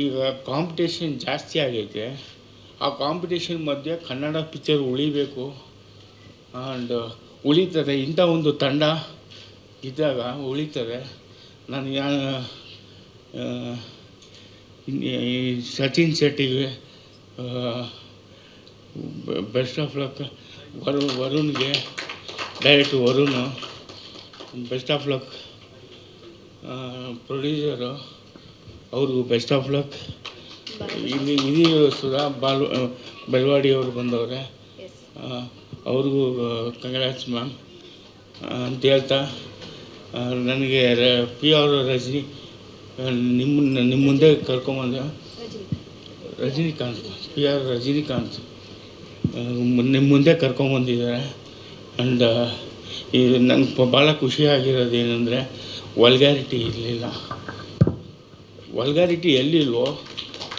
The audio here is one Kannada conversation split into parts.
ಈಗ ಕಾಂಪಿಟೇಷನ್ ಜಾಸ್ತಿ ಆಗೈತೆ. ಆ ಕಾಂಪಿಟೇಷನ್ ಮಧ್ಯೆ ಕನ್ನಡ ಪಿಕ್ಚರ್ ಉಳಿಬೇಕು ಆ್ಯಂಡ್ ಉಳಿತದೆ. ಇಂಥ ಒಂದು ತಂಡ ಇದ್ದಾಗ ಉಳಿತದೆ. ನಾನು ಸಚಿನ್ ಶೆಟ್ಟಿಗೆ ಬೆಸ್ಟ್ ಆಫ್ ಲಕ್. ವರುಣ್ಗೆ director Varun best of luck. Producer ಅವ್ರಿಗೂ ಬೆಸ್ಟ್ ಆಫ್ ಲಕ್. ಇಲ್ಲಿ ಸುಧಾ ಬೆಳವಾಡಿ ಅವರು ಬಂದವ್ರೆ, ಅವ್ರಿಗೂ ಕಂಗ್ರ್ಯಾಟ್ಸ್ ಮ್ಯಾಮ್ ಅಂತ ಹೇಳ್ತಾ, ನನಗೆ PR ರಜನಿ ನಿಮ್ಮ ಮುಂದೆ ಕರ್ಕೊಂಬಂದ ರಜನಿಕಾಂತ್ PR ರಜನಿಕಾಂತ್ ನಿಮ್ಮ ಮುಂದೆ ಕರ್ಕೊಂಬಂದಿದ್ದಾರೆ. ಆ್ಯಂಡ್ ಇದು ನಂಗೆ ಭಾಳ ಖುಷಿಯಾಗಿರೋದು ಏನಂದರೆ ವಲ್ಗ್ಯಾರಿಟಿ ಇರಲಿಲ್ಲ. ವಲ್ಗ್ಯಾರಿಟಿ ಎಲ್ಲಿಲ್ವೋ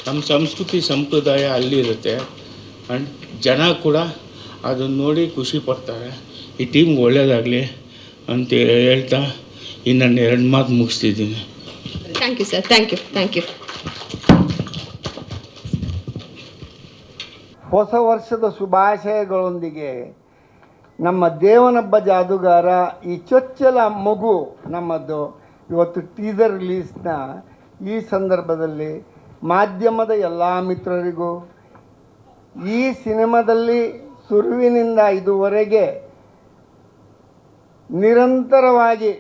ನಮ್ಮ ಸಂಸ್ಕೃತಿ ಸಂಪ್ರದಾಯ ಅಲ್ಲಿರುತ್ತೆ. ಆ್ಯಂಡ್ ಜನ ಕೂಡ ಅದನ್ನು ನೋಡಿ ಖುಷಿ ಪಡ್ತಾರೆ. ಈ ಟೀಮ್ ಒಳ್ಳೆಯದಾಗಲಿ ಅಂತ ಹೇಳ್ತಾ ಇನ್ನೊಂದು 2 ಮಾತು ಮುಗಿಸ್ತಿದ್ದೀನಿ. Thank you sir. Thank you. ಹೊಸ ವರ್ಷದ ಶುಭಾಶಯಗಳೊಂದಿಗೆ ನಮ್ಮ ದೇವನೊಬ್ಬ ಜಾದುಗಾರ ಈ ಚೊಚ್ಚಲ ಮಗು ನಮ್ಮದು ಇವತ್ತು ಟೀಸರ್ ರಿಲೀಸ್ನ ಈ ಸಂದರ್ಭದಲ್ಲಿ ಮಾಧ್ಯಮದ ಎಲ್ಲ ಮಿತ್ರರಿಗೂ ಈ ಸಿನಿಮಾದಲ್ಲಿ ಶುರುವಿನಿಂದ ಇದುವರೆಗೆ ನಿರಂತರವಾಗಿ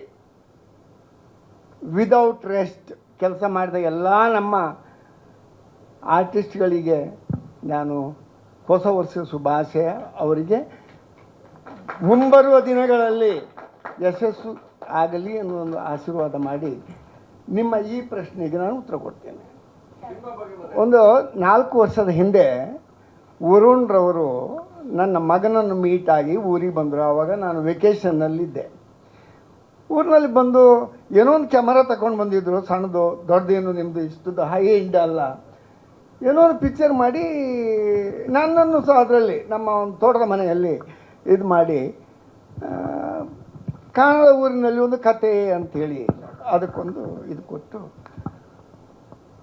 ವಿದೌಟ್ ರೆಸ್ಟ್ ಕೆಲಸ ಮಾಡಿದ ಎಲ್ಲ ನಮ್ಮ ಆರ್ಟಿಸ್ಟ್ಗಳಿಗೆ ನಾನು ಹೊಸ ವರ್ಷ ಶುಭಾಶಯ. ಅವರಿಗೆ ಮುಂಬರುವ ದಿನಗಳಲ್ಲಿ ಯಶಸ್ಸು ಆಗಲಿ ಅನ್ನೋ ಒಂದು ಆಶೀರ್ವಾದ ಮಾಡಿ ನಿಮ್ಮ ಈ ಪ್ರಶ್ನೆಗೆ ನಾನು ಉತ್ತರ ಕೊಡ್ತೇನೆ. ಒಂದು 4 ವರ್ಷದ ಹಿಂದೆ ವರುಣ್ ರವರು ನನ್ನ ಮಗನನ್ನು ಮೀಟಾಗಿ ಊರಿಗೆ ಬಂದರು. ಆವಾಗ ನಾನು ವೆಕೇಷನ್ನಲ್ಲಿದ್ದೆ. ಊರಿನಲ್ಲಿ ಬಂದು ಏನೋ ಒಂದು ಕ್ಯಾಮರಾ ತಗೊಂಡು ಬಂದಿದ್ದರು, ಸಣ್ಣದು, ದೊಡ್ಡದೇನು ನಿಮ್ಮದು ಇಷ್ಟದ್ದು ಹೈ ಎಂಡ್ ಅಲ್ಲ, ಏನೋ ಒಂದು ಪಿಕ್ಚರ್ ಮಾಡಿ ನನ್ನನ್ನು ಸಹ ಅದರಲ್ಲಿ ನಮ್ಮ ಒಂದು ತೋಟದ ಮನೆಯಲ್ಲಿ ಇದು ಮಾಡಿ ಕನ್ನಡ ಊರಿನಲ್ಲಿ ಒಂದು ಕತೆ ಅಂಥೇಳಿ ಅದಕ್ಕೊಂದು ಇದು ಕೊಟ್ಟು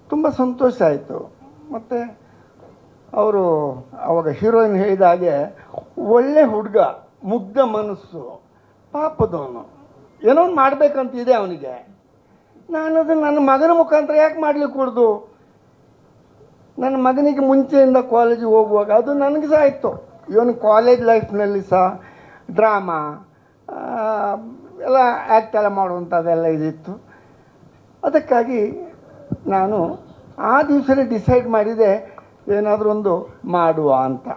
ತುಂಬ ಸಂತೋಷ ಆಯಿತು. ಮತ್ತು ಅವರು ಆವಾಗ ಹೀರೋಯಿನ್ ಹೇಳಿದ ಹಾಗೆ ಒಳ್ಳೆ ಹುಡುಗ, ಮುಗ್ಧ ಮನಸ್ಸು, ಪಾಪದವನು, ಏನೋ ಒಂದು ಮಾಡಬೇಕಂತಿದೆ ಅವನಿಗೆ. ನಾನು ಅದನ್ನು ನನ್ನ ಮಗನ ಮುಖಾಂತರ ಯಾಕೆ ಮಾಡಲಿಕ್ಕೆ ಕೊಡ್ದು? ನನ್ನ ಮಗನಿಗೆ ಮುಂಚೆಯಿಂದ ಕಾಲೇಜಿಗೆ ಹೋಗುವಾಗ ಅದು ನನಗೆ ಸಹ ಇತ್ತು. ಇವನು ಕಾಲೇಜ್ ಲೈಫ್ನಲ್ಲಿ ಸಹ ಡ್ರಾಮಾ ಎಲ್ಲ ಆ್ಯಕ್ಟ್ ಎಲ್ಲ ಮಾಡುವಂಥದ್ದೆಲ್ಲ ಇದಿತ್ತು. ಅದಕ್ಕಾಗಿ ನಾನು ಆ ದಿವಸನೇ ಡಿಸೈಡ್ ಮಾಡಿದೆ ಏನಾದರೂ ಒಂದು ಮಾಡುವ ಅಂತ.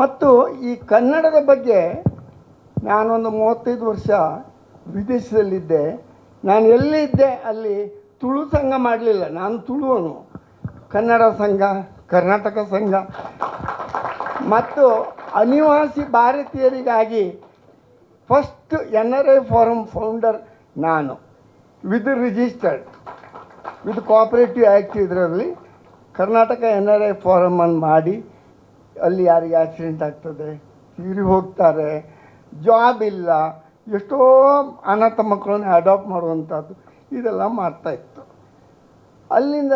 ಮತ್ತು ಈ ಕನ್ನಡದ ಬಗ್ಗೆ ನಾನೊಂದು 35 ವರ್ಷ ವಿದೇಶದಲ್ಲಿದ್ದೆ. ನಾನು ಎಲ್ಲಿದ್ದೆ ಅಲ್ಲಿ ತುಳು ಸಂಘ ಮಾಡಲಿಲ್ಲ. ನಾನು ತುಳುವನು. ಕನ್ನಡ ಸಂಘ, ಕರ್ನಾಟಕ ಸಂಘ ಮತ್ತು ಅನಿವಾಸಿ ಭಾರತೀಯರಿಗಾಗಿ ಫಸ್ಟ್ NRI ಫಾರಮ್ ಫೌಂಡರ್ ನಾನು, with registered with cooperative act. ಇದರಲ್ಲಿ ಕರ್ನಾಟಕ NRI ಫಾರಮನ್ನು ಮಾಡಿ ಅಲ್ಲಿ ಯಾರಿಗೆ ಆಕ್ಸಿಡೆಂಟ್ ಆಗ್ತದೆ, ತೀರಿ ಹೋಗ್ತಾರೆ, ಜಾಬ್ ಇಲ್ಲ, ಎಷ್ಟೋ ಅನಾಥ ಮಕ್ಕಳನ್ನ ಅಡಾಪ್ಟ್ ಮಾಡುವಂಥದ್ದು ಇದೆಲ್ಲ ಮಾಡ್ತಾಯಿತ್ತು. ಅಲ್ಲಿಂದ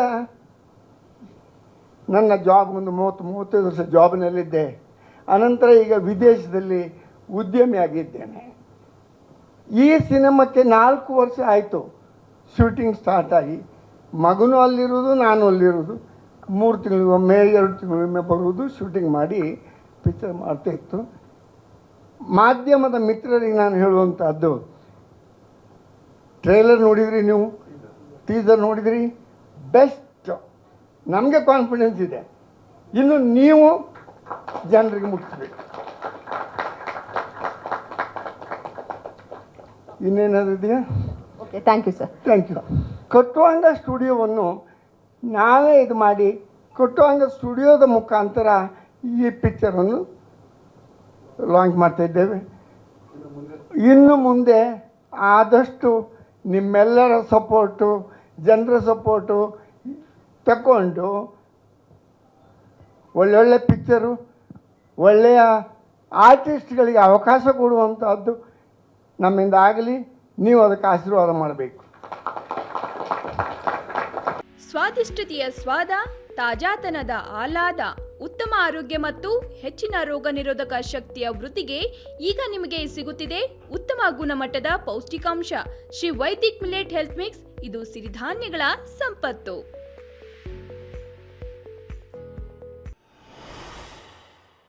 ನನ್ನ ಜಾಬ್ ಒಂದು 30-35 ವರ್ಷ ಜಾಬ್ನಲ್ಲಿದ್ದೆ. ಅನಂತರ ಈಗ ವಿದೇಶದಲ್ಲಿ ಉದ್ಯಮಿ ಆಗಿದ್ದೇನೆ. ಈ ಸಿನಿಮಾಕ್ಕೆ 4 ವರ್ಷ ಆಯಿತು ಶೂಟಿಂಗ್ ಸ್ಟಾರ್ಟ್ ಆಗಿ. ಮಗನೂ ಅಲ್ಲಿರೋದು, ನಾನು ಅಲ್ಲಿರೋದು. 3 ತಿಂಗಳಿಗೊಮ್ಮೆ 2 ತಿಂಗಳಿಗೊಮ್ಮೆ ಬರುವುದು, ಶೂಟಿಂಗ್ ಮಾಡಿ ಪಿಕ್ಚರ್ ಮಾಡ್ತಾಯಿತ್ತು. ಮಾಧ್ಯಮದ ಮಿತ್ರರಿಗೆ ನಾನು ಹೇಳುವಂಥದ್ದು, ಟ್ರೇಲರ್ ನೋಡಿದ್ರಿ ನೀವು, ಟೀಸರ್ ನೋಡಿದ್ರಿ, ಬೆಸ್ಟ್. ನಮಗೆ ಕಾನ್ಫಿಡೆನ್ಸ್ ಇದೆ. ಇನ್ನು ನೀವು ಜನರಿಗೆ ಮುಟ್ಟಿಸ್ಬೇಕು. ಇನ್ನೇನಾದರೂ ಇದೆಯಾ? Okay, thank you sir. Thank you. ಕಟ್ಟುವಂಗ ಸ್ಟುಡಿಯೋವನ್ನು ನಾವೇ ಇದು ಮಾಡಿ ಕಟ್ಟುವಂಗ ಸ್ಟುಡಿಯೋದ ಮುಖಾಂತರ ಈ ಪಿಕ್ಚರನ್ನು ಲಾಂಚ್ ಮಾಡ್ತಾಯಿದ್ದೇವೆ. ಇನ್ನು ಮುಂದೆ ಆದಷ್ಟು ನಿಮ್ಮೆಲ್ಲರ ಸಪೋರ್ಟು, ಜನರ ಸಪೋರ್ಟು ತಗೊಂಡು ಒಳ್ಳೊಳ್ಳೆ ಪಿಕ್ಚರು, ಒಳ್ಳೆಯ ಆರ್ಟಿಸ್ಟ್ಗಳಿಗೆ ಅವಕಾಶ ಕೊಡುವಂಥದ್ದು ನಮ್ಮಿಂದ ಆಗಲಿ. ನೀವು ಅದಕ್ಕೆ ಆಶೀರ್ವಾದ ಮಾಡಬೇಕು. ಸ್ವಾದಿಷ್ಟತೆಯ ಸ್ವಾದ, ತಾಜಾತನದ ಆಹ್ಲಾದ, ಉತ್ತಮ ಆರೋಗ್ಯ ಮತ್ತು ಹೆಚ್ಚಿನ ರೋಗ ನಿರೋಧಕ ಶಕ್ತಿಯ ವೃದ್ಧಿಗೆ ಈಗ ನಿಮಗೆ ಸಿಗುತ್ತಿದೆ ಉತ್ತಮ ಗುಣಮಟ್ಟದ ಪೌಷ್ಟಿಕಾಂಶ Shri Vaidik millet health mix. ಇದು ಸಿರಿಧಾನ್ಯಗಳ ಸಂಪತ್ತು.